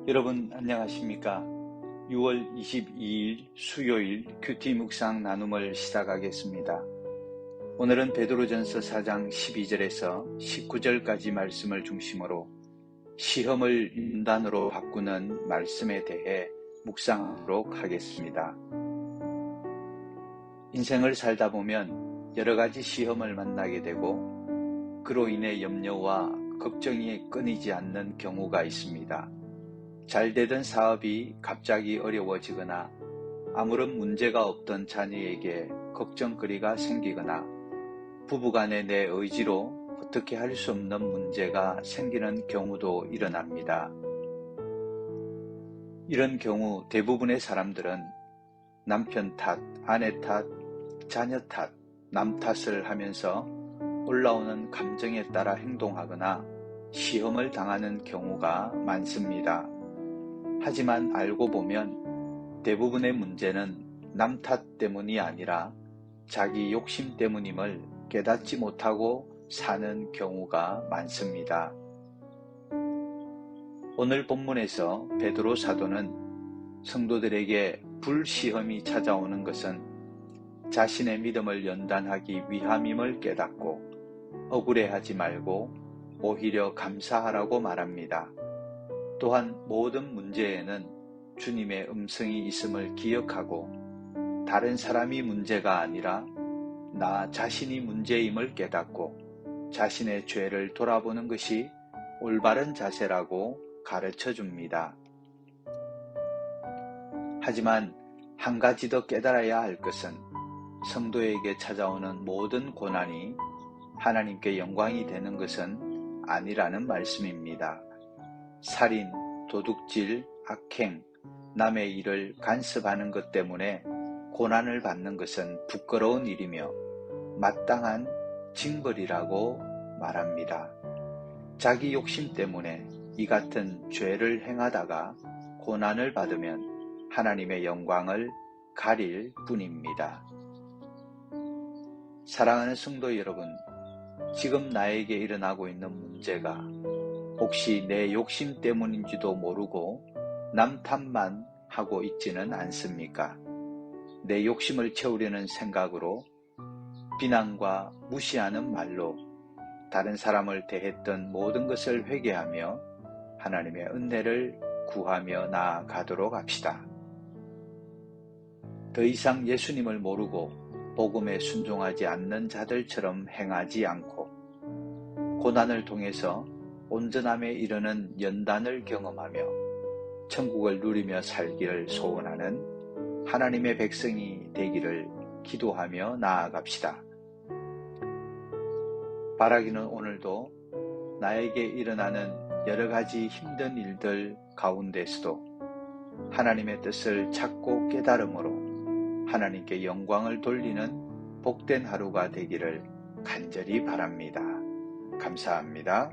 여러분 안녕하십니까? 6월 22일 수요일 큐티 묵상 나눔을 시작하겠습니다. 오늘은 베드로전서 4장 12절에서 19절까지 말씀을 중심으로 시험을 연단으로 바꾸는 말씀에 대해 묵상하도록 하겠습니다. 인생을 살다 보면 여러 가지 시험을 만나게 되고 그로 인해 염려와 걱정이 끊이지 않는 경우가 있습니다. 잘 되던 사업이 갑자기 어려워지거나 아무런 문제가 없던 자녀에게 걱정거리가 생기거나 부부간에 내 의지로 어떻게 할 수 없는 문제가 생기는 경우도 일어납니다. 이런 경우 대부분의 사람들은 남편 탓, 아내 탓, 자녀 탓, 남 탓을 하면서 올라오는 감정에 따라 행동하거나 시험을 당하는 경우가 많습니다. 하지만 알고 보면 대부분의 문제는 남 탓 때문이 아니라 자기 욕심 때문임을 깨닫지 못하고 사는 경우가 많습니다. 오늘 본문에서 베드로 사도는 성도들에게 불시험이 찾아오는 것은 자신의 믿음을 연단하기 위함임을 깨닫고 억울해하지 말고 오히려 감사하라고 말합니다. 또한 모든 문제에는 주님의 음성이 있음을 기억하고 다른 사람이 문제가 아니라 나 자신이 문제임을 깨닫고 자신의 죄를 돌아보는 것이 올바른 자세라고 가르쳐 줍니다. 하지만 한 가지 더 깨달아야 할 것은 성도에게 찾아오는 모든 고난이 하나님께 영광이 되는 것은 아니라는 말씀입니다. 살인, 도둑질, 악행, 남의 일을 간섭하는 것 때문에 고난을 받는 것은 부끄러운 일이며 마땅한 징벌이라고 말합니다. 자기 욕심 때문에 이 같은 죄를 행하다가 고난을 받으면 하나님의 영광을 가릴 뿐입니다. 사랑하는 성도 여러분, 지금 나에게 일어나고 있는 문제가 혹시 내 욕심 때문인지도 모르고 남 탓만 하고 있지는 않습니까? 내 욕심을 채우려는 생각으로 비난과 무시하는 말로 다른 사람을 대했던 모든 것을 회개하며 하나님의 은혜를 구하며 나아가도록 합시다. 더 이상 예수님을 모르고 복음에 순종하지 않는 자들처럼 행하지 않고 고난을 통해서 온전함에 이르는 연단을 경험하며 천국을 누리며 살기를 소원하는 하나님의 백성이 되기를 기도하며 나아갑시다. 바라기는 오늘도 나에게 일어나는 여러 가지 힘든 일들 가운데서도 하나님의 뜻을 찾고 깨달음으로 하나님께 영광을 돌리는 복된 하루가 되기를 간절히 바랍니다. 감사합니다.